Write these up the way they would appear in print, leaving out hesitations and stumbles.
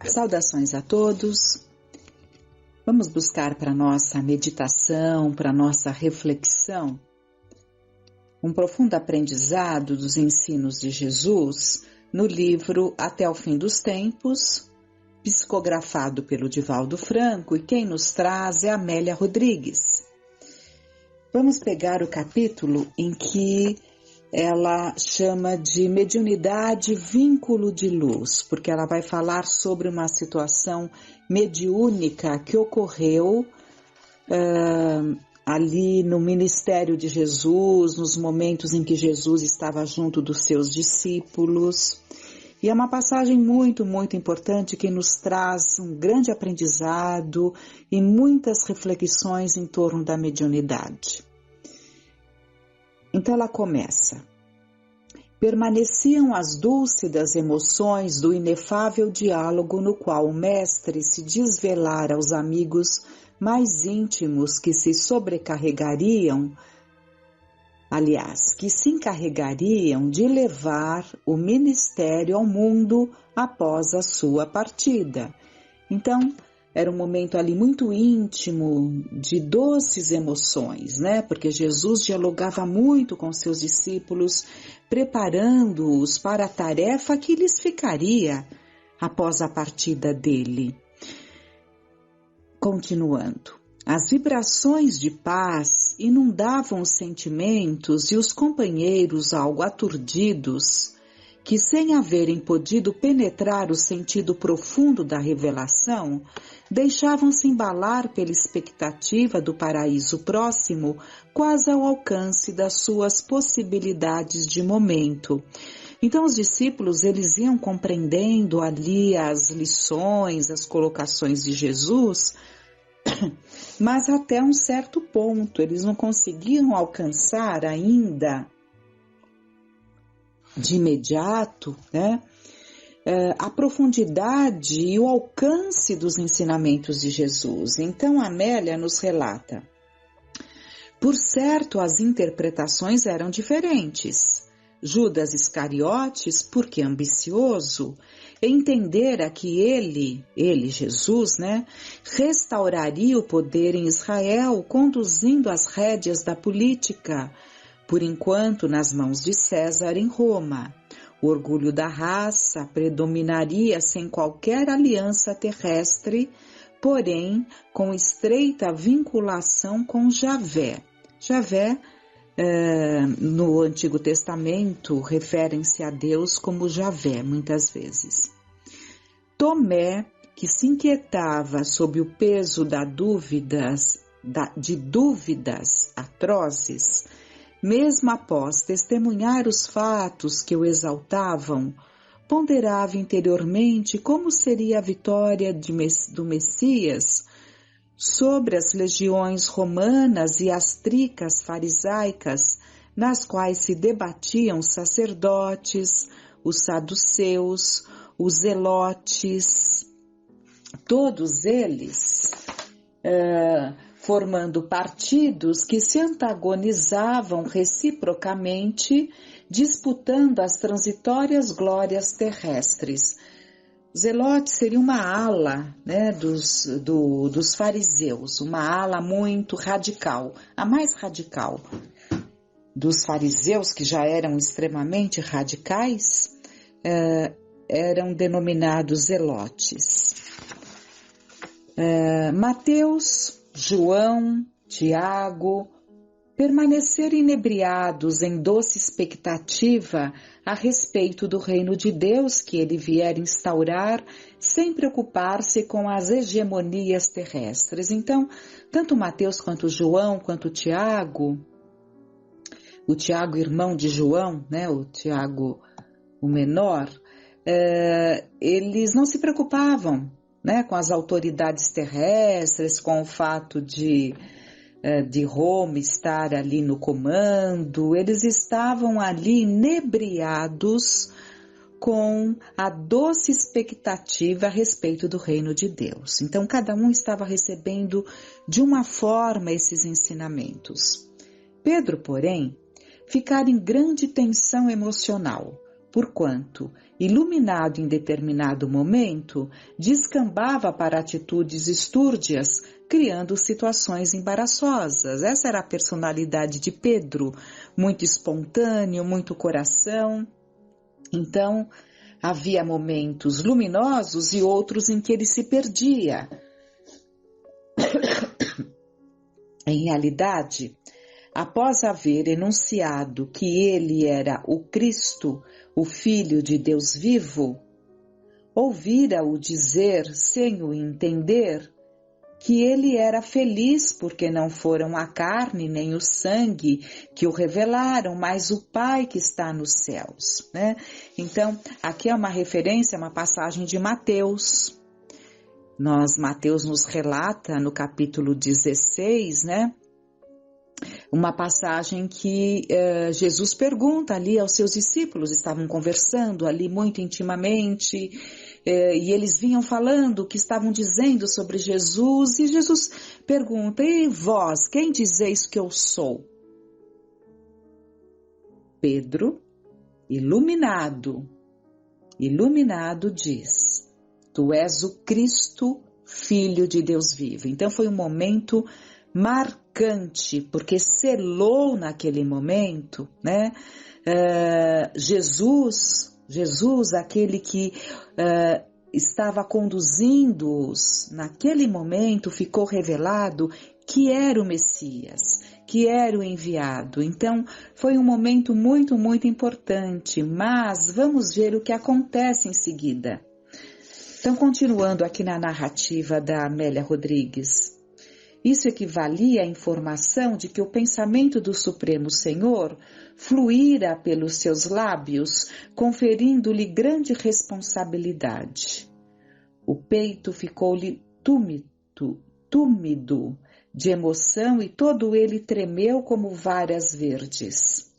Saudações a todos. Vamos buscar para nossa meditação, para nossa reflexão, um profundo aprendizado dos ensinos de Jesus no livro Até o Fim dos Tempos, psicografado pelo Divaldo Franco, e quem nos traz é Amélia Rodrigues. Vamos pegar o capítulo em que ela chama de mediunidade vínculo de luz, porque ela vai falar sobre uma situação mediúnica que ocorreu ali no ministério de Jesus, nos momentos em que Jesus estava junto dos seus discípulos. E é uma passagem muito, muito importante que nos traz um grande aprendizado e muitas reflexões em torno da mediunidade. Então ela começa. Permaneciam as dúlcidas emoções do inefável diálogo no qual o mestre se desvelara aos amigos mais íntimos que se sobrecarregariam, que se encarregariam de levar o ministério ao mundo após a sua partida. Então, era um momento ali muito íntimo, de doces emoções, né? Porque Jesus dialogava muito com seus discípulos, preparando-os para a tarefa que lhes ficaria após a partida dele. Continuando. As vibrações de paz inundavam os sentimentos e os companheiros, algo aturdidos, que sem haverem podido penetrar o sentido profundo da revelação, deixavam-se embalar pela expectativa do paraíso próximo, quase ao alcance das suas possibilidades de momento. Então os discípulos, eles iam compreendendo ali as lições, as colocações de Jesus, mas até um certo ponto, eles não conseguiam alcançar ainda de imediato, né, a profundidade e o alcance dos ensinamentos de Jesus. Então Amélia nos relata: por certo, as interpretações eram diferentes. Judas Iscariotes, porque ambicioso, entendera que ele, Jesus, né, restauraria o poder em Israel, conduzindo as rédeas da política, por enquanto nas mãos de César em Roma. O orgulho da raça predominaria sem qualquer aliança terrestre, porém com estreita vinculação com Javé. Javé, no Antigo Testamento, referem-se a Deus como Javé, muitas vezes. Tomé, que se inquietava sob o peso de dúvidas atrozes, mesmo após testemunhar os fatos que o exaltavam, ponderava interiormente como seria a vitória do Messias sobre as legiões romanas e as tricas farisaicas, nas quais se debatiam os sacerdotes, os saduceus, os zelotes, todos eles formando partidos que se antagonizavam reciprocamente, disputando as transitórias glórias terrestres. Zelotes seria uma ala, né, dos fariseus, uma ala muito radical, a mais radical dos fariseus, que já eram extremamente radicais, eram denominados zelotes. Mateus, João, Tiago, permaneceram inebriados em doce expectativa a respeito do reino de Deus que ele viera instaurar, sem preocupar-se com as hegemonias terrestres. Então, tanto Mateus quanto João, quanto Tiago, o Tiago irmão de João, né, o Tiago o menor, eles não se preocupavam, né, com as autoridades terrestres, com o fato de Roma estar ali no comando. Eles estavam ali inebriados com a doce expectativa a respeito do reino de Deus. Então, cada um estava recebendo de uma forma esses ensinamentos. Pedro, porém, ficara em grande tensão emocional, porquanto, iluminado em determinado momento, descambava para atitudes estúrdias, criando situações embaraçosas. Essa era a personalidade de Pedro, muito espontâneo, muito coração. Então, havia momentos luminosos e outros em que ele se perdia. Em realidade, após haver enunciado que ele era o Cristo, o Filho de Deus vivo, ouvira-o dizer, sem o entender, que ele era feliz porque não foram a carne nem o sangue que o revelaram, mas o Pai que está nos céus, né? Então, aqui é uma referência, uma passagem de Mateus. Mateus nos relata no capítulo 16, né? Uma passagem que Jesus pergunta ali aos seus discípulos, estavam conversando ali muito intimamente, e eles vinham falando o que estavam dizendo sobre Jesus, e Jesus pergunta, e vós, quem dizeis que eu sou? Pedro, iluminado diz, tu és o Cristo, Filho de Deus vivo. Então foi um momento marcante, porque selou naquele momento, né? Jesus, aquele que estava conduzindo-os, naquele momento ficou revelado que era o Messias, que era o enviado. Então, foi um momento muito, muito importante, mas vamos ver o que acontece em seguida. Então, continuando aqui na narrativa da Amélia Rodrigues, isso equivalia à informação de que o pensamento do Supremo Senhor fluíra pelos seus lábios, conferindo-lhe grande responsabilidade. O peito ficou-lhe túmido de emoção e todo ele tremeu como varas verdes.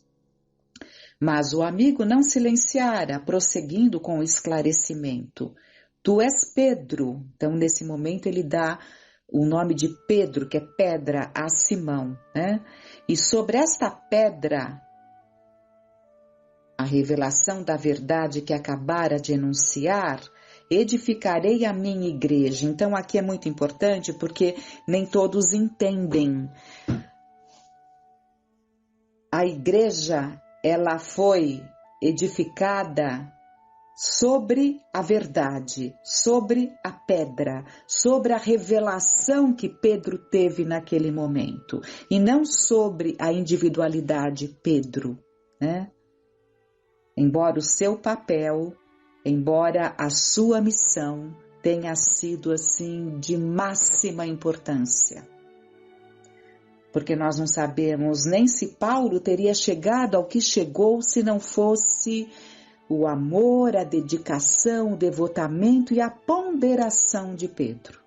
Mas o amigo não silenciara, prosseguindo com o esclarecimento. Tu és Pedro. Então, nesse momento, ele dá o nome de Pedro, que é pedra, a Simão, né? E sobre esta pedra, a revelação da verdade que acabara de enunciar, edificarei a minha igreja. Então, aqui é muito importante porque nem todos entendem. A igreja, ela foi edificada sobre a verdade, sobre a pedra, sobre a revelação que Pedro teve naquele momento, e não sobre a individualidade Pedro, né? Embora o seu papel, embora a sua missão tenha sido assim de máxima importância. Porque nós não sabemos nem se Paulo teria chegado ao que chegou se não fosse o amor, a dedicação, o devotamento e a ponderação de Pedro.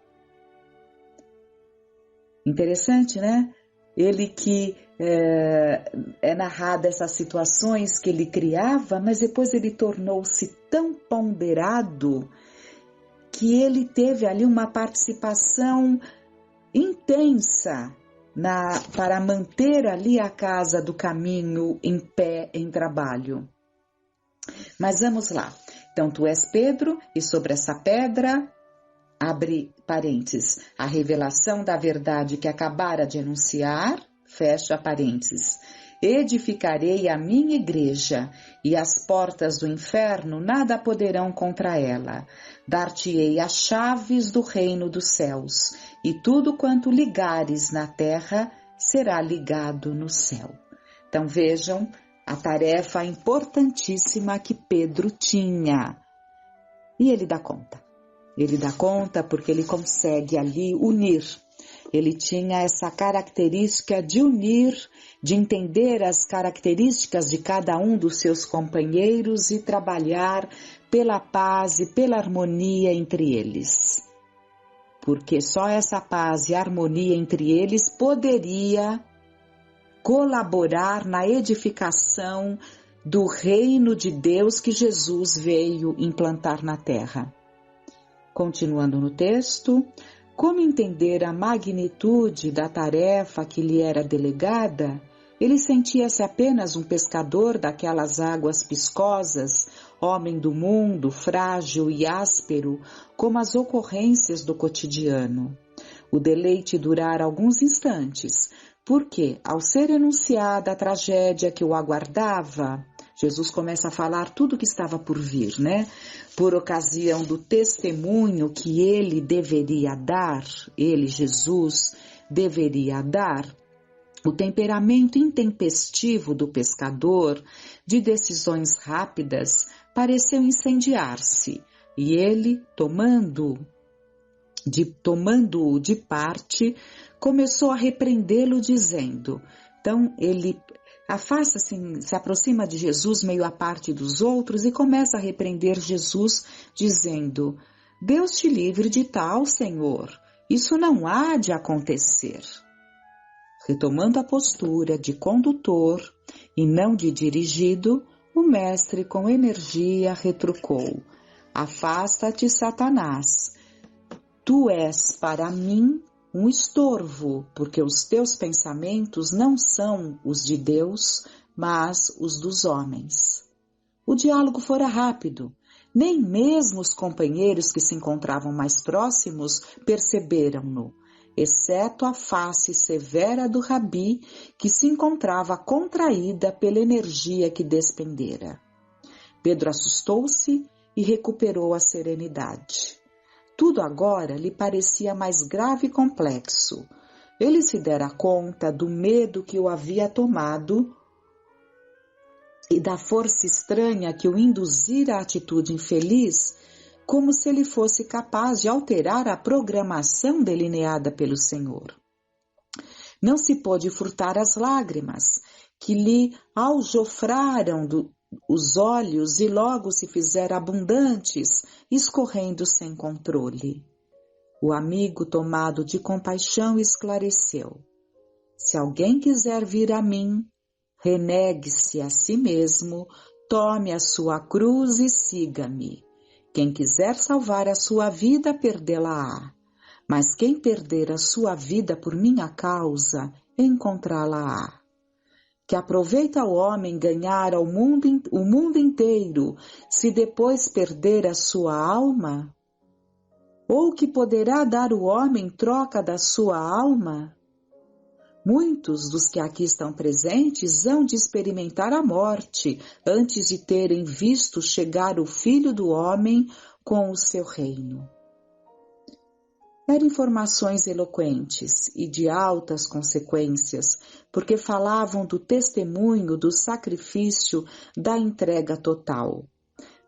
Interessante, né? Ele que é narrado essas situações que ele criava, mas depois ele tornou-se tão ponderado que ele teve ali uma participação intensa para manter ali a casa do caminho em pé, em trabalho. Mas vamos lá. Então, tu és Pedro, e sobre essa pedra, abre parênteses, a revelação da verdade que acabara de enunciar, fecha parênteses, edificarei a minha igreja, e as portas do inferno nada poderão contra ela. Dar-te-ei as chaves do reino dos céus, e tudo quanto ligares na terra será ligado no céu. Então vejam a tarefa importantíssima que Pedro tinha. E ele dá conta. Ele dá conta porque ele consegue ali unir. Ele tinha essa característica de unir, de entender as características de cada um dos seus companheiros e trabalhar pela paz e pela harmonia entre eles. Porque só essa paz e harmonia entre eles poderia colaborar na edificação do reino de Deus que Jesus veio implantar na terra. Continuando no texto, como entender a magnitude da tarefa que lhe era delegada, Ele sentia-se apenas um pescador daquelas águas piscosas, homem do mundo, frágil e áspero, como as ocorrências do cotidiano. O deleite durara alguns instantes, porque, ao ser enunciada a tragédia que o aguardava, Jesus começa a falar tudo o que estava por vir, né? Por ocasião do testemunho que ele deveria dar, ele, Jesus, deveria dar, o temperamento intempestivo do pescador, de decisões rápidas, pareceu incendiar-se, e ele, tomando-o de parte, começou a repreendê-lo, dizendo, então ele afasta-se, se aproxima de Jesus meio à parte dos outros e começa a repreender Jesus, dizendo, Deus te livre de tal, Senhor, isso não há de acontecer. Retomando a postura de condutor e não de dirigido, o mestre com energia retrucou, afasta-te, Satanás, tu és para mim um estorvo, porque os teus pensamentos não são os de Deus, mas os dos homens. O diálogo fora rápido. Nem mesmo os companheiros que se encontravam mais próximos perceberam-no, exceto a face severa do rabi, que se encontrava contraída pela energia que despendera. Pedro assustou-se e recuperou a serenidade. Tudo agora lhe parecia mais grave e complexo. Ele se dera conta do medo que o havia tomado e da força estranha que o induzira à atitude infeliz, como se ele fosse capaz de alterar a programação delineada pelo Senhor. Não se pôde furtar as lágrimas, que lhe aljofraram os olhos e logo se fizeram abundantes, escorrendo sem controle. O amigo, tomado de compaixão, esclareceu. Se alguém quiser vir a mim, renegue-se a si mesmo, tome a sua cruz e siga-me. Quem quiser salvar a sua vida, perdê-la-á. Mas quem perder a sua vida por minha causa, encontrá-la-á. Que aproveita o homem ganhar o mundo inteiro, se depois perder a sua alma? Ou que poderá dar o homem em troca da sua alma? Muitos dos que aqui estão presentes hão de experimentar a morte antes de terem visto chegar o Filho do Homem com o seu reino. Eram informações eloquentes e de altas consequências, porque falavam do testemunho, do sacrifício, da entrega total.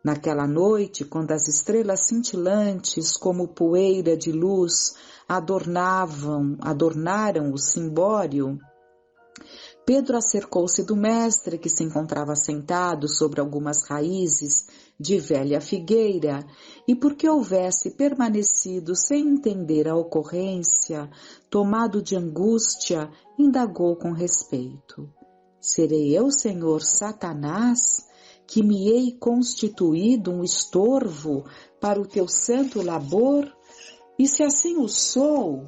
Naquela noite, quando as estrelas cintilantes, como poeira de luz, adornaram o cimbório, Pedro acercou-se do mestre, que se encontrava sentado sobre algumas raízes de velha figueira, e porque houvesse permanecido sem entender a ocorrência, tomado de angústia, indagou com respeito. Serei eu, Senhor, Satanás, que me hei constituído um estorvo para o teu santo labor? E se assim o sou,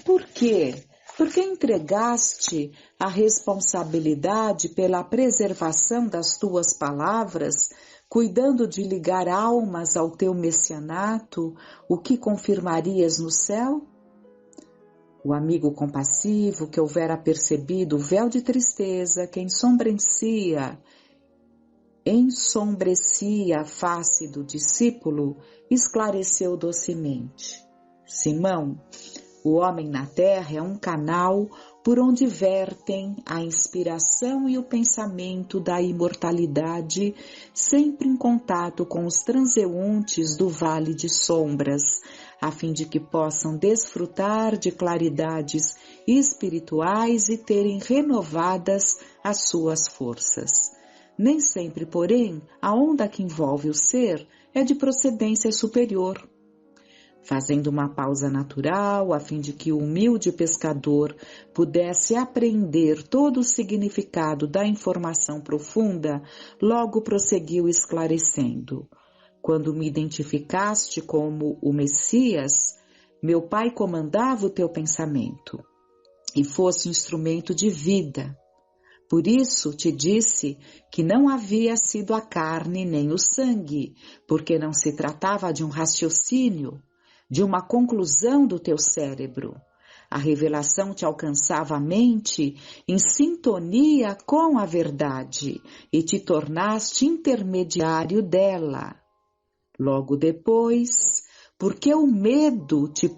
por quê? Porque entregaste a responsabilidade pela preservação das tuas palavras, cuidando de ligar almas ao teu messianato, o que confirmarias no céu? O amigo compassivo, que houvera percebido o véu de tristeza que ensombrecia a face do discípulo, esclareceu docemente. Simão, o homem na terra é um canal por onde vertem a inspiração e o pensamento da imortalidade, sempre em contato com os transeuntes do vale de sombras, a fim de que possam desfrutar de claridades espirituais e terem renovadas as suas forças. Nem sempre, porém, a onda que envolve o ser é de procedência superior. Fazendo uma pausa natural, a fim de que o humilde pescador pudesse apreender todo o significado da informação profunda, logo prosseguiu esclarecendo. Quando me identificaste como o Messias, meu Pai comandava o teu pensamento, e fosse instrumento de vida. Por isso te disse que não havia sido a carne nem o sangue, porque não se tratava de um raciocínio, de uma conclusão do teu cérebro. A revelação te alcançava a mente em sintonia com a verdade e te tornaste intermediário dela. Logo depois, porque o medo te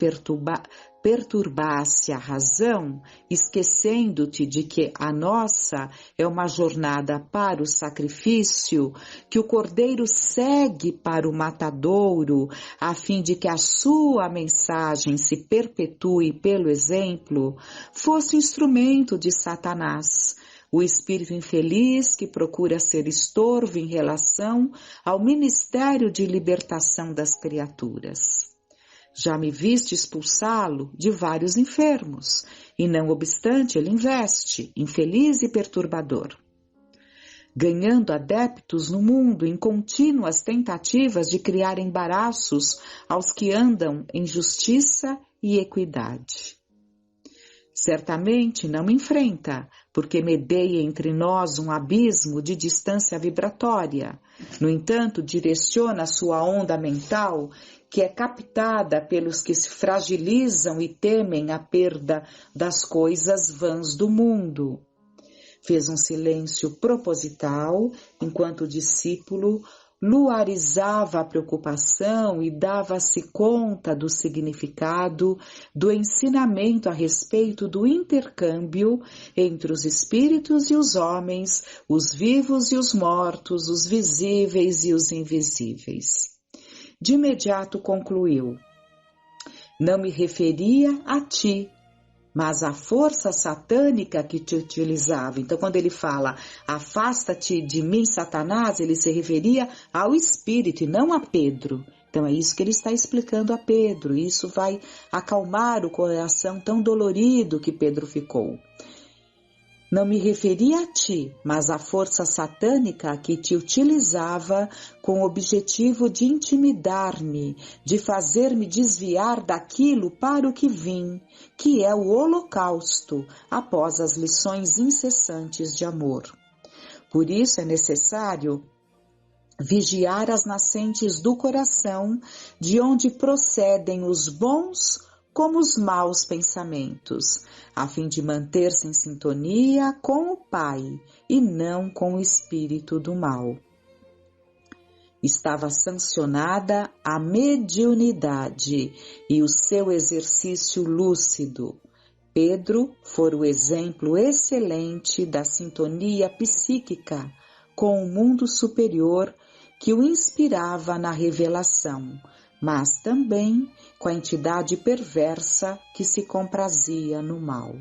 perturbasse a razão, esquecendo-te de que a nossa é uma jornada para o sacrifício, que o cordeiro segue para o matadouro, a fim de que a sua mensagem se perpetue pelo exemplo, fosse instrumento de Satanás, o espírito infeliz que procura ser estorvo em relação ao ministério de libertação das criaturas. Já me viste expulsá-lo de vários enfermos, e não obstante ele investe, infeliz e perturbador, ganhando adeptos no mundo em contínuas tentativas de criar embaraços aos que andam em justiça e equidade. Certamente não me enfrenta, porque medeia entre nós um abismo de distância vibratória. No entanto, direciona sua onda mental, que é captada pelos que se fragilizam e temem a perda das coisas vãs do mundo. Fez um silêncio proposital, enquanto o discípulo luarizava a preocupação e dava-se conta do significado do ensinamento a respeito do intercâmbio entre os espíritos e os homens, os vivos e os mortos, os visíveis e os invisíveis. De imediato concluiu: não me referia a ti, mas a força satânica que te utilizava. Então, quando ele fala, afasta-te de mim, Satanás, ele se referia ao espírito e não a Pedro. Então, é isso que ele está explicando a Pedro. Isso vai acalmar o coração tão dolorido que Pedro ficou. Não me referia a ti, mas à força satânica que te utilizava com o objetivo de intimidar-me, de fazer-me desviar daquilo para o que vim, que é o holocausto, após as lições incessantes de amor. Por isso é necessário vigiar as nascentes do coração, de onde procedem os bons como os maus pensamentos, a fim de manter-se em sintonia com o Pai e não com o espírito do mal. Estava sancionada a mediunidade e o seu exercício lúcido. Pedro fora o exemplo excelente da sintonia psíquica com o mundo superior que o inspirava na revelação, mas também com a entidade perversa que se comprazia no mal.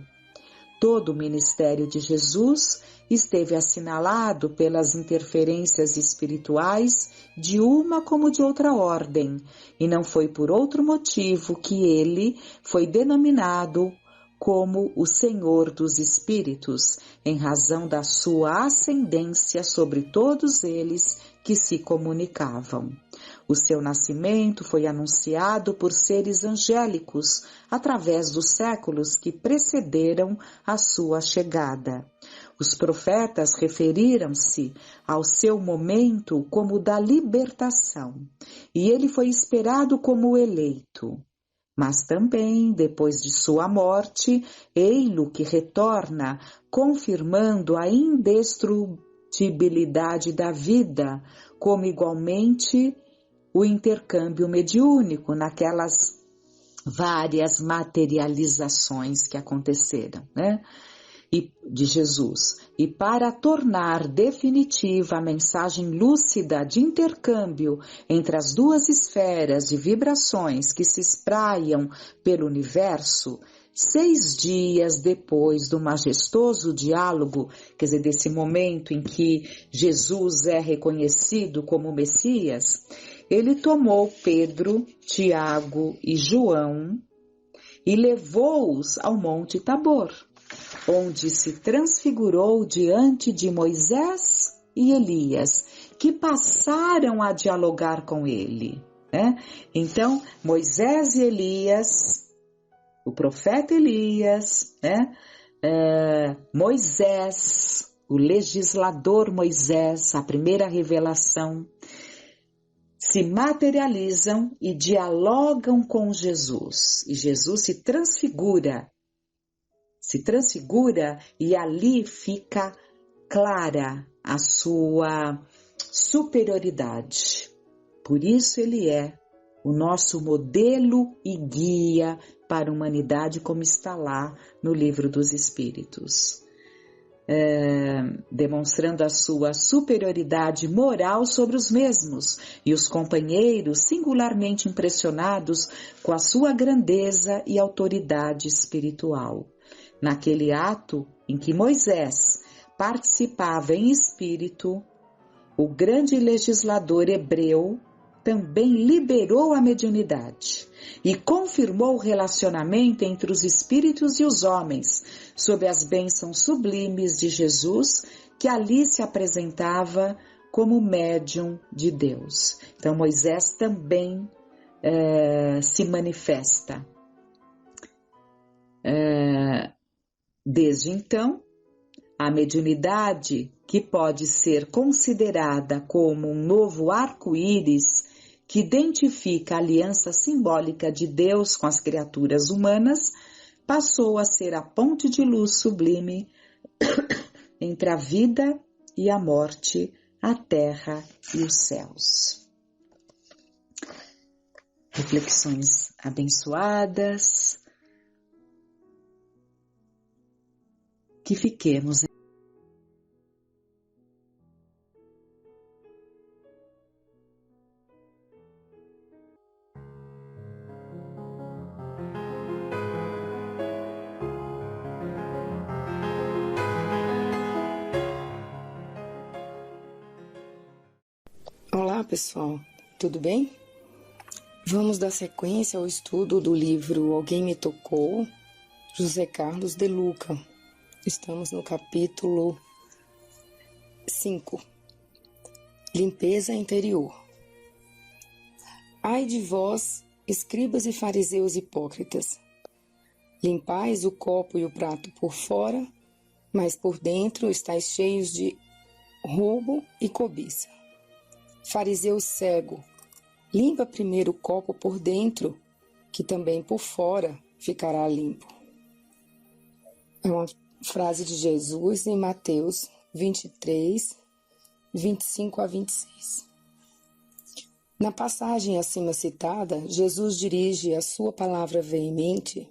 Todo o ministério de Jesus esteve assinalado pelas interferências espirituais de uma como de outra ordem, e não foi por outro motivo que ele foi denominado como o Senhor dos Espíritos, em razão da sua ascendência sobre todos eles que se comunicavam. O seu nascimento foi anunciado por seres angélicos através dos séculos que precederam a sua chegada. Os profetas referiram-se ao seu momento como o da libertação, e ele foi esperado como o eleito. Mas também, depois de sua morte, ei-lo que retorna, confirmando a indestrutibilidade da vida, como igualmente o intercâmbio mediúnico naquelas várias materializações que aconteceram, de Jesus. E para tornar definitiva a mensagem lúcida de intercâmbio entre as duas esferas de vibrações que se espraiam pelo universo, 6 dias depois do majestoso diálogo, quer dizer, desse momento em que Jesus é reconhecido como Messias, ele tomou Pedro, Tiago e João e levou-os ao Monte Tabor, onde se transfigurou diante de Moisés e Elias, que passaram a dialogar com ele. Então, Moisés e Elias, o profeta Elias, Moisés, o legislador Moisés, a primeira revelação, se materializam e dialogam com Jesus. E Jesus se transfigura e ali fica clara a sua superioridade. Por isso ele é o nosso modelo e guia para a humanidade, como está lá no Livro dos Espíritos. Demonstrando a sua superioridade moral sobre os mesmos, e os companheiros singularmente impressionados com a sua grandeza e autoridade espiritual. Naquele ato em que Moisés participava em espírito, o grande legislador hebreu também liberou a mediunidade e confirmou o relacionamento entre os espíritos e os homens, sob as bênçãos sublimes de Jesus, que ali se apresentava como médium de Deus. Então Moisés também se manifesta. Desde então, a mediunidade, que pode ser considerada como um novo arco-íris que identifica a aliança simbólica de Deus com as criaturas humanas, passou a ser a ponte de luz sublime entre a vida e a morte, a terra e os céus. Reflexões abençoadas. Que fiquemos Olá pessoal, tudo bem? Vamos dar sequência ao estudo do livro Alguém Me Tocou, José Carlos de Luca. Estamos no capítulo 5, Limpeza Interior. Ai de vós, escribas e fariseus hipócritas, limpais o copo e o prato por fora, mas por dentro estáis cheios de roubo e cobiça. Fariseu cego, limpa primeiro o copo por dentro, que também por fora ficará limpo. É uma frase de Jesus em Mateus 23, 25 a 26. Na passagem acima citada, Jesus dirige a sua palavra veemente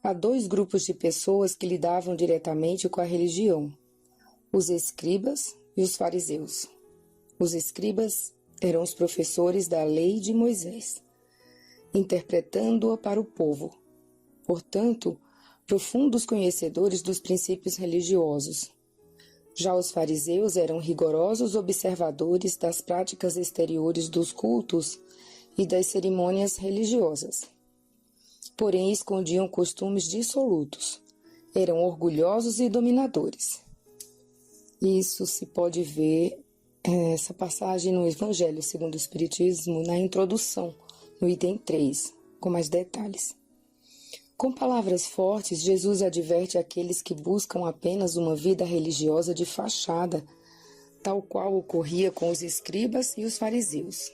a dois grupos de pessoas que lidavam diretamente com a religião, os escribas e os fariseus. Os escribas eram os professores da lei de Moisés, interpretando-a para o povo, portanto, profundos conhecedores dos princípios religiosos. Já os fariseus eram rigorosos observadores das práticas exteriores dos cultos e das cerimônias religiosas. Porém, escondiam costumes dissolutos, eram orgulhosos e dominadores. Isso se pode ver essa passagem no Evangelho segundo o Espiritismo, na introdução, no item 3, com mais detalhes. Com palavras fortes, Jesus adverte aqueles que buscam apenas uma vida religiosa de fachada, tal qual ocorria com os escribas e os fariseus.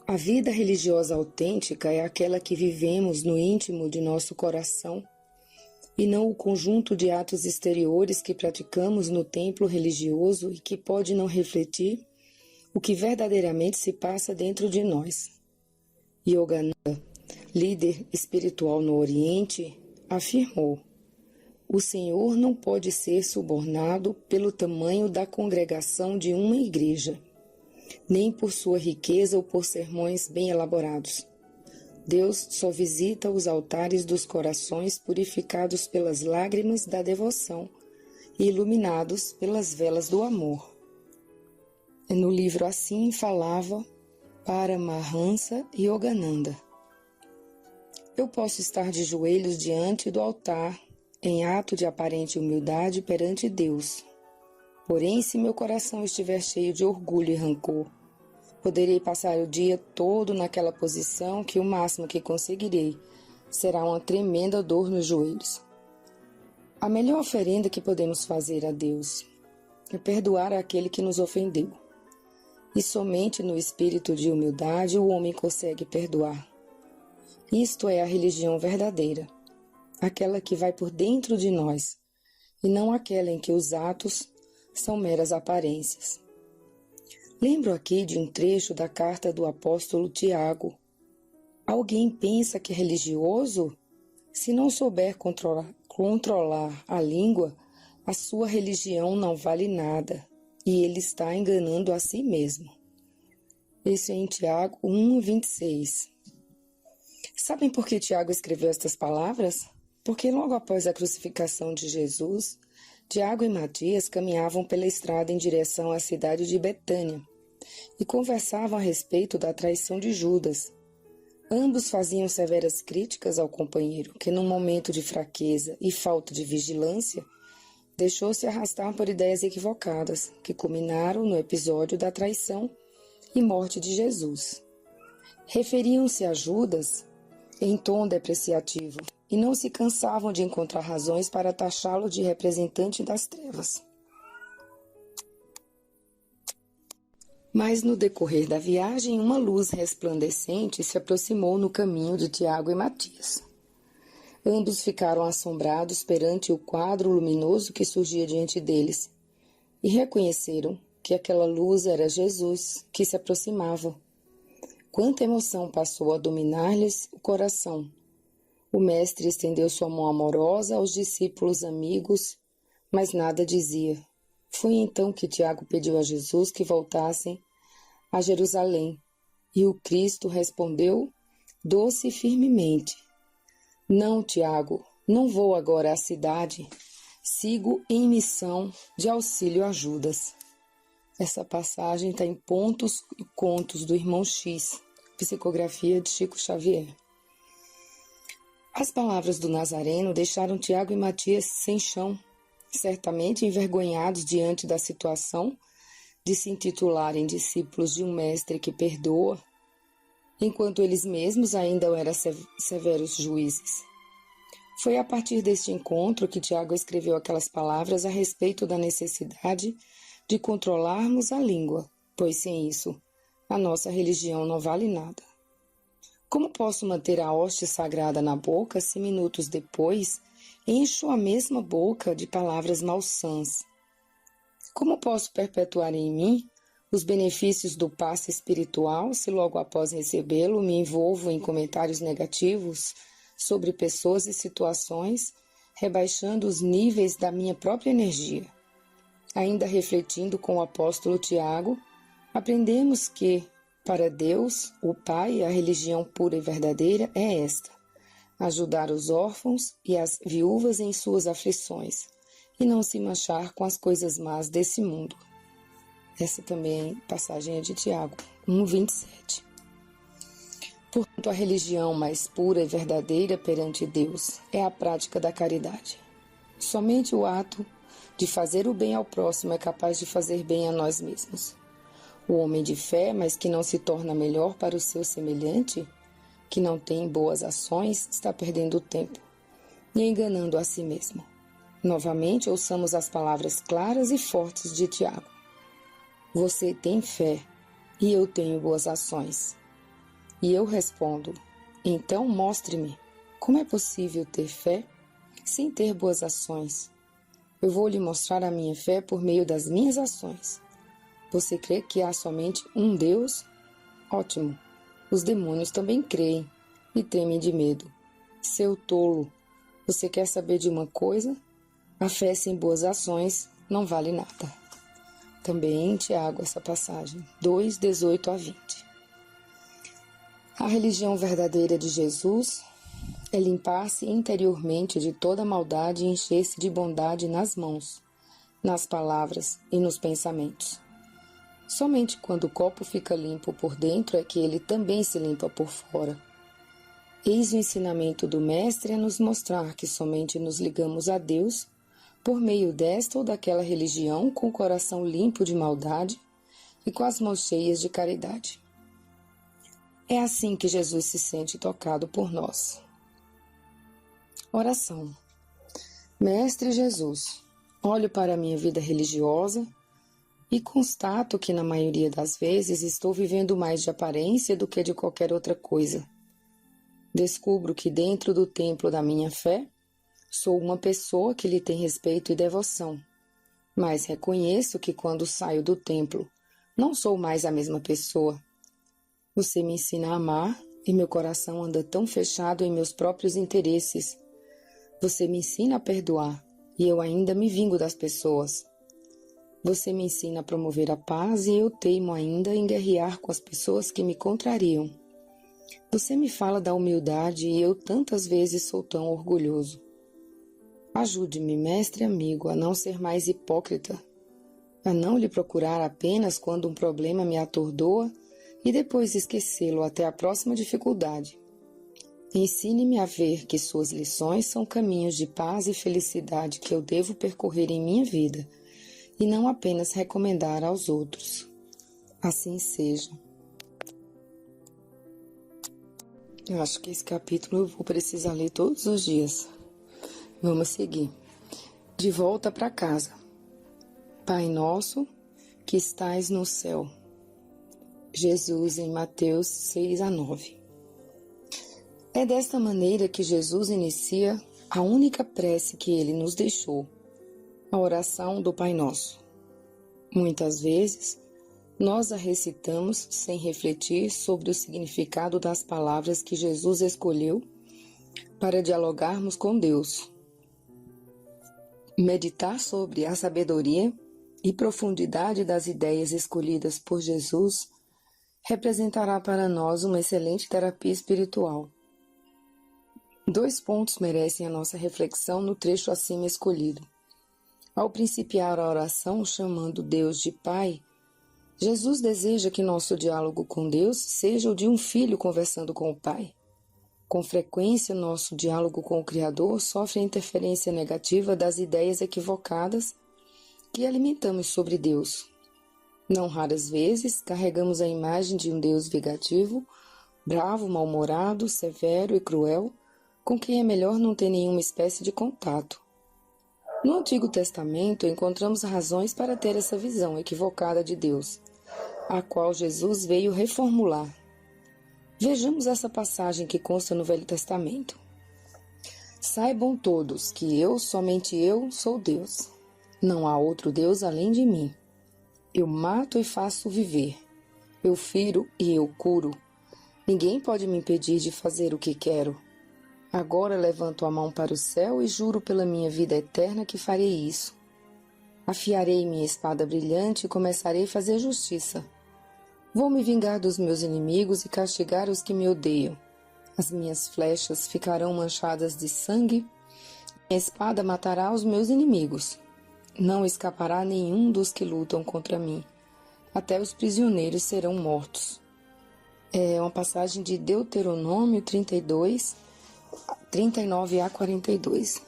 A vida religiosa autêntica é aquela que vivemos no íntimo de nosso coração, e não o conjunto de atos exteriores que praticamos no templo religioso e que pode não refletir o que verdadeiramente se passa dentro de nós. Yogananda, líder espiritual no Oriente, afirmou: o Senhor não pode ser subornado pelo tamanho da congregação de uma igreja, nem por sua riqueza ou por sermões bem elaborados. Deus só visita os altares dos corações purificados pelas lágrimas da devoção e iluminados pelas velas do amor. No livro assim falava Paramahansa Yogananda. Eu posso estar de joelhos diante do altar, em ato de aparente humildade perante Deus. Porém, se meu coração estiver cheio de orgulho e rancor, poderei passar o dia todo naquela posição que o máximo que conseguirei será uma tremenda dor nos joelhos. A melhor oferenda que podemos fazer a Deus é perdoar aquele que nos ofendeu. E somente no espírito de humildade o homem consegue perdoar. Isto é a religião verdadeira, aquela que vai por dentro de nós, e não aquela em que os atos são meras aparências. Lembro aqui de um trecho da carta do apóstolo Tiago. Alguém pensa que é religioso? Se não souber controlar a língua, a sua religião não vale nada, e ele está enganando a si mesmo. Isso é em Tiago 1:26. Sabem por que Tiago escreveu estas palavras? Porque logo após a crucificação de Jesus, Tiago e Matias caminhavam pela estrada em direção à cidade de Betânia e conversavam a respeito da traição de Judas. Ambos faziam severas críticas ao companheiro, que num momento de fraqueza e falta de vigilância, deixou-se arrastar por ideias equivocadas, que culminaram no episódio da traição e morte de Jesus. Referiam-se a Judas em tom depreciativo e não se cansavam de encontrar razões para taxá-lo de representante das trevas. Mas no decorrer da viagem, uma luz resplandecente se aproximou no caminho de Tiago e Matias. Ambos ficaram assombrados perante o quadro luminoso que surgia diante deles e reconheceram que aquela luz era Jesus que se aproximava. Quanta emoção passou a dominar-lhes o coração! O mestre estendeu sua mão amorosa aos discípulos amigos, mas nada dizia. Foi então que Tiago pediu a Jesus que voltassem a Jerusalém, e o Cristo respondeu doce e firmemente: Não, Tiago, não vou agora à cidade, sigo em missão de auxílio a Judas. Essa passagem está em Pontos e Contos do Irmão X, psicografia de Chico Xavier. As palavras do Nazareno deixaram Tiago e Matias sem chão, certamente envergonhados diante da situação de se intitularem discípulos de um mestre que perdoa, enquanto eles mesmos ainda eram severos juízes. Foi a partir deste encontro que Tiago escreveu aquelas palavras a respeito da necessidade de controlarmos a língua, pois sem isso, a nossa religião não vale nada. Como posso manter a hóstia sagrada na boca se minutos depois encho a mesma boca de palavras malsãs? Como posso perpetuar em mim os benefícios do passe espiritual se logo após recebê-lo me envolvo em comentários negativos sobre pessoas e situações, rebaixando os níveis da minha própria energia? Ainda refletindo com o apóstolo Tiago, aprendemos que, para Deus, o Pai, a religião pura e verdadeira é esta: ajudar os órfãos e as viúvas em suas aflições, e não se manchar com as coisas más desse mundo. Essa também passagem é de Tiago 1:27. Portanto, a religião mais pura e verdadeira perante Deus é a prática da caridade. Somente o ato de fazer o bem ao próximo é capaz de fazer bem a nós mesmos. O homem de fé, mas que não se torna melhor para o seu semelhante, que não tem boas ações, está perdendo o tempo e enganando a si mesmo. Novamente, ouçamos as palavras claras e fortes de Tiago. Você tem fé e eu tenho boas ações. E eu respondo, então mostre-me como é possível ter fé sem ter boas ações. Eu vou lhe mostrar a minha fé por meio das minhas ações. Você crê que há somente um Deus? Ótimo. Os demônios também creem e tremem de medo. Seu tolo, você quer saber de uma coisa? A fé sem boas ações não vale nada. Também em Tiago, essa passagem, 2:18-20. A religião verdadeira de Jesus é limpar-se interiormente de toda maldade e encher-se de bondade nas mãos, nas palavras e nos pensamentos. Somente quando o copo fica limpo por dentro é que ele também se limpa por fora. Eis o ensinamento do Mestre a nos mostrar que somente nos ligamos a Deus por meio desta ou daquela religião com o coração limpo de maldade e com as mãos cheias de caridade. É assim que Jesus se sente tocado por nós. Oração. Mestre Jesus, olho para a minha vida religiosa e constato que na maioria das vezes estou vivendo mais de aparência do que de qualquer outra coisa. Descubro que dentro do templo da minha fé, sou uma pessoa que lhe tem respeito e devoção, mas reconheço que quando saio do templo, não sou mais a mesma pessoa. Você me ensina a amar e meu coração anda tão fechado em meus próprios interesses. Você me ensina a perdoar e eu ainda me vingo das pessoas. Você me ensina a promover a paz e eu teimo ainda em guerrear com as pessoas que me contrariam. Você me fala da humildade e eu tantas vezes sou tão orgulhoso. Ajude-me, mestre amigo, a não ser mais hipócrita, a não lhe procurar apenas quando um problema me atordoa e depois esquecê-lo até a próxima dificuldade. Ensine-me a ver que suas lições são caminhos de paz e felicidade que eu devo percorrer em minha vida, e não apenas recomendar aos outros. Assim seja. Eu acho que esse capítulo eu vou precisar ler todos os dias. Vamos seguir. De volta para casa. Pai nosso, que estais no céu. Jesus em Mateus 6-9. É desta maneira que Jesus inicia a única prece que ele nos deixou, a oração do Pai Nosso. Muitas vezes, nós a recitamos sem refletir sobre o significado das palavras que Jesus escolheu para dialogarmos com Deus. Meditar sobre a sabedoria e profundidade das ideias escolhidas por Jesus representará para nós uma excelente terapia espiritual. 2 pontos merecem a nossa reflexão no trecho acima escolhido. Ao principiar a oração chamando Deus de Pai, Jesus deseja que nosso diálogo com Deus seja o de um filho conversando com o Pai. Com frequência, nosso diálogo com o Criador sofre a interferência negativa das ideias equivocadas que alimentamos sobre Deus. Não raras vezes, carregamos a imagem de um Deus vingativo, bravo, mal-humorado, severo e cruel, com quem é melhor não ter nenhuma espécie de contato. No Antigo Testamento, encontramos razões para ter essa visão equivocada de Deus, a qual Jesus veio reformular. Vejamos essa passagem que consta no Velho Testamento. Saibam todos que eu, somente eu, sou Deus. Não há outro Deus além de mim. Eu mato e faço viver. Eu firo e eu curo. Ninguém pode me impedir de fazer o que quero. Agora levanto a mão para o céu e juro pela minha vida eterna que farei isso. Afiarei minha espada brilhante e começarei a fazer justiça. Vou me vingar dos meus inimigos e castigar os que me odeiam. As minhas flechas ficarão manchadas de sangue. Minha espada matará os meus inimigos. Não escapará nenhum dos que lutam contra mim. Até os prisioneiros serão mortos. É uma passagem de Deuteronômio 32, 39 a 42.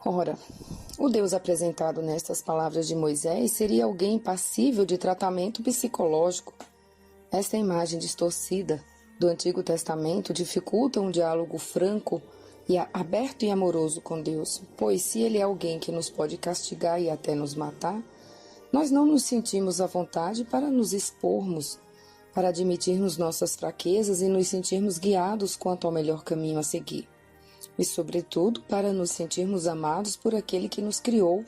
Ora, o Deus apresentado nestas palavras de Moisés seria alguém passível de tratamento psicológico. Esta imagem distorcida do Antigo Testamento dificulta um diálogo franco e aberto e amoroso com Deus, pois se Ele é alguém que nos pode castigar e até nos matar, nós não nos sentimos à vontade para nos expormos, para admitirmos nossas fraquezas e nos sentirmos guiados quanto ao melhor caminho a seguir. E, sobretudo, para nos sentirmos amados por aquele que nos criou,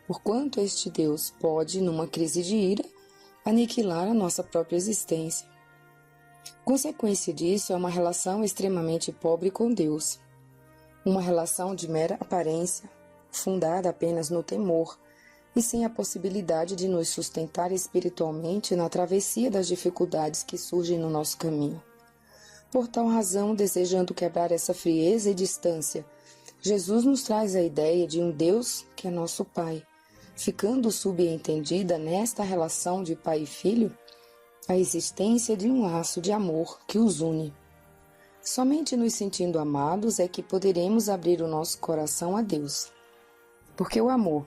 porquanto este Deus pode, numa crise de ira, aniquilar a nossa própria existência. Consequência disso é uma relação extremamente pobre com Deus. Uma relação de mera aparência, fundada apenas no temor, e sem a possibilidade de nos sustentar espiritualmente na travessia das dificuldades que surgem no nosso caminho. Por tal razão, desejando quebrar essa frieza e distância, Jesus nos traz a ideia de um Deus que é nosso Pai, ficando subentendida nesta relação de pai e filho a existência de um laço de amor que os une. Somente nos sentindo amados é que poderemos abrir o nosso coração a Deus. Porque o amor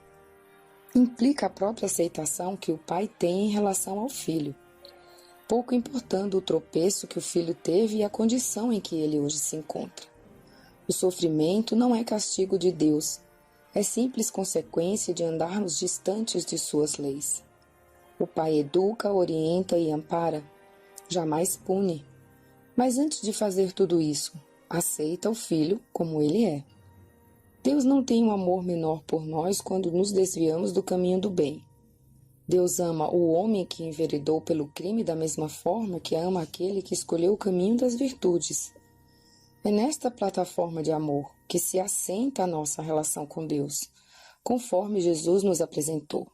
implica a própria aceitação que o pai tem em relação ao filho, pouco importando o tropeço que o filho teve e a condição em que ele hoje se encontra. O sofrimento não é castigo de Deus, é simples consequência de andarmos distantes de suas leis. O Pai educa, orienta e ampara, jamais pune. Mas antes de fazer tudo isso, aceita o Filho como ele é. Deus não tem um amor menor por nós quando nos desviamos do caminho do bem. Deus ama o homem que enveredou pelo crime da mesma forma que ama aquele que escolheu o caminho das virtudes. É nesta plataforma de amor que se assenta a nossa relação com Deus, conforme Jesus nos apresentou.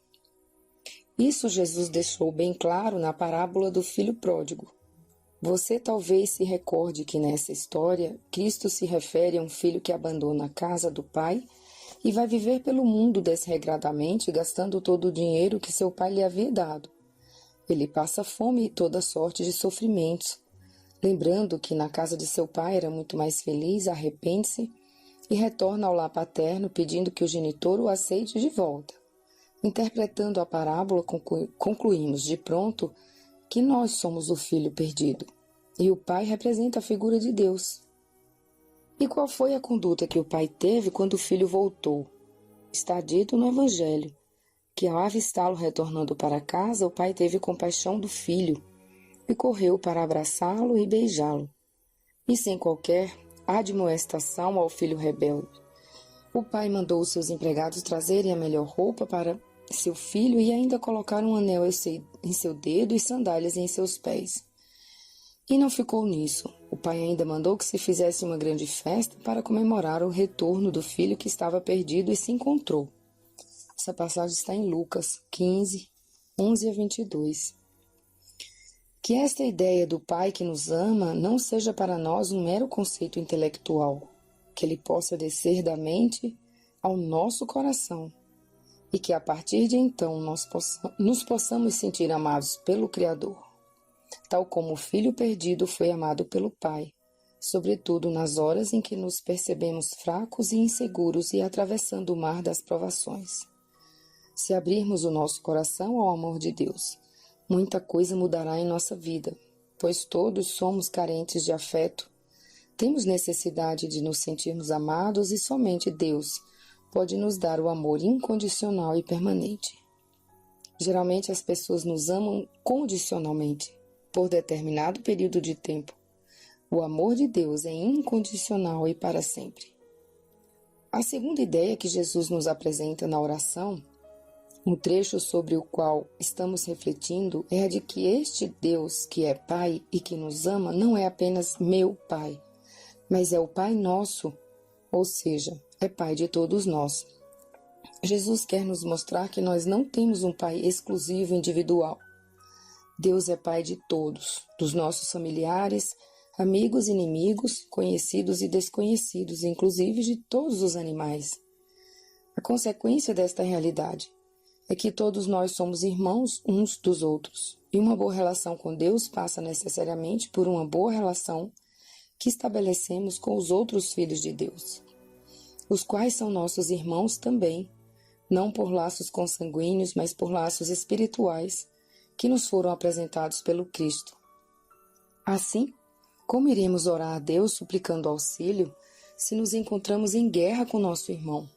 Isso Jesus deixou bem claro na parábola do filho pródigo. Você talvez se recorde que nessa história, Cristo se refere a um filho que abandona a casa do pai e vai viver pelo mundo desregradamente, gastando todo o dinheiro que seu pai lhe havia dado. Ele passa fome e toda sorte de sofrimentos. Lembrando que na casa de seu pai era muito mais feliz, arrepende-se e retorna ao lar paterno pedindo que o genitor o aceite de volta. Interpretando a parábola, concluímos de pronto que nós somos o filho perdido e o pai representa a figura de Deus. E qual foi a conduta que o pai teve quando o filho voltou? Está dito no Evangelho que ao avistá-lo retornando para casa, o pai teve compaixão do filho e correu para abraçá-lo e beijá-lo. E sem qualquer admoestação ao filho rebelde, o pai mandou os seus empregados trazerem a melhor roupa para seu filho e ainda colocar um anel em seu dedo e sandálias em seus pés. E não ficou nisso. O pai ainda mandou que se fizesse uma grande festa para comemorar o retorno do filho que estava perdido e se encontrou. Essa passagem está em Lucas 15, 11 a 22. Que esta ideia do Pai que nos ama não seja para nós um mero conceito intelectual, que ele possa descer da mente ao nosso coração e que a partir de então nos possamos sentir amados pelo Criador, tal como o Filho perdido foi amado pelo Pai, sobretudo nas horas em que nos percebemos fracos e inseguros e atravessando o mar das provações. Se abrirmos o nosso coração ao amor de Deus, muita coisa mudará em nossa vida, pois todos somos carentes de afeto. Temos necessidade de nos sentirmos amados e somente Deus pode nos dar o amor incondicional e permanente. Geralmente as pessoas nos amam condicionalmente, por determinado período de tempo. O amor de Deus é incondicional e para sempre. A segunda ideia que Jesus nos apresenta na oração, um trecho sobre o qual estamos refletindo, é a de que este Deus que é Pai e que nos ama não é apenas meu Pai, mas é o Pai nosso, ou seja, é Pai de todos nós. Jesus quer nos mostrar que nós não temos um Pai exclusivo individual. Deus é Pai de todos, dos nossos familiares, amigos, inimigos, conhecidos e desconhecidos, inclusive de todos os animais. A consequência desta realidade é que todos nós somos irmãos uns dos outros, e uma boa relação com Deus passa necessariamente por uma boa relação que estabelecemos com os outros filhos de Deus, os quais são nossos irmãos também, não por laços consanguíneos, mas por laços espirituais que nos foram apresentados pelo Cristo. Assim, como iremos orar a Deus suplicando auxílio se nos encontramos em guerra com nosso irmão?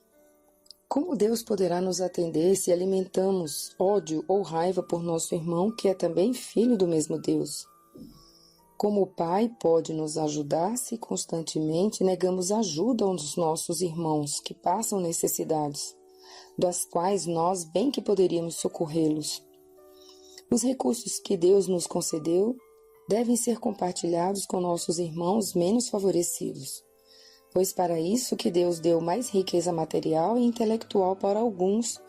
Como Deus poderá nos atender se alimentamos ódio ou raiva por nosso irmão, que é também filho do mesmo Deus? Como o Pai pode nos ajudar se constantemente negamos ajuda aos nossos irmãos que passam necessidades, das quais nós bem que poderíamos socorrê-los? Os recursos que Deus nos concedeu devem ser compartilhados com nossos irmãos menos favorecidos, pois para isso que Deus deu mais riqueza material e intelectual para alguns,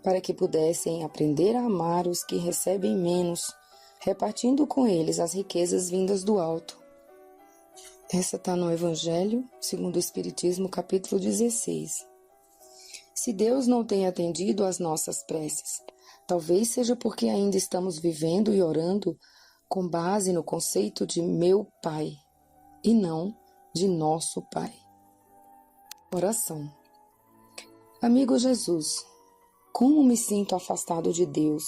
para que pudessem aprender a amar os que recebem menos, repartindo com eles as riquezas vindas do alto. Essa está no Evangelho, segundo o Espiritismo, capítulo 16. Se Deus não tem atendido às nossas preces, talvez seja porque ainda estamos vivendo e orando com base no conceito de meu Pai, e não de nosso Pai. Oração. Amigo Jesus, como me sinto afastado de Deus.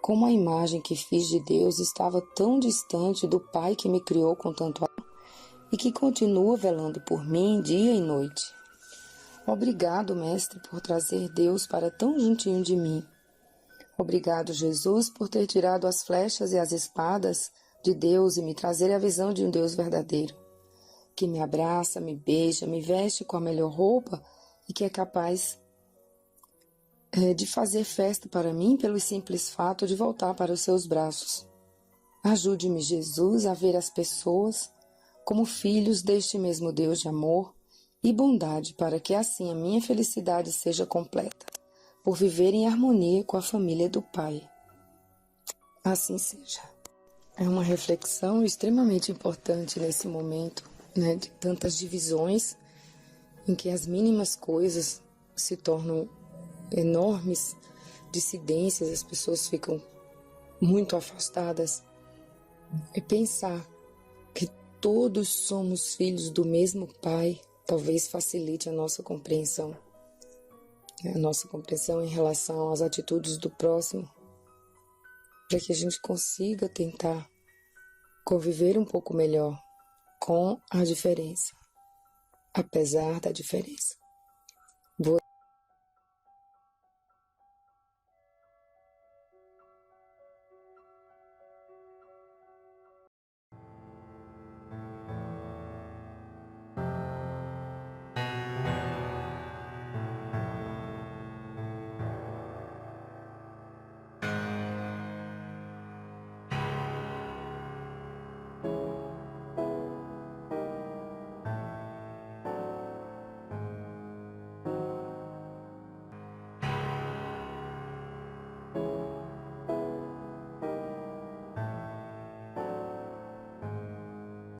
Como a imagem que fiz de Deus estava tão distante do Pai que me criou com tanto amor e que continua velando por mim dia e noite. Obrigado, Mestre, por trazer Deus para tão juntinho de mim. Obrigado, Jesus, por ter tirado as flechas e as espadas de Deus e me trazer a visão de um Deus verdadeiro, que me abraça, me beija, me veste com a melhor roupa e que é capaz de fazer festa para mim pelo simples fato de voltar para os seus braços. Ajude-me, Jesus, a ver as pessoas como filhos deste mesmo Deus de amor e bondade, para que assim a minha felicidade seja completa, por viver em harmonia com a família do Pai. Assim seja. É uma reflexão extremamente importante nesse momento, né, de tantas divisões, em que as mínimas coisas se tornam enormes dissidências, as pessoas ficam muito afastadas. E pensar que todos somos filhos do mesmo Pai talvez facilite a nossa compreensão em relação às atitudes do próximo, para que a gente consiga tentar conviver um pouco melhor com a diferença, apesar da diferença.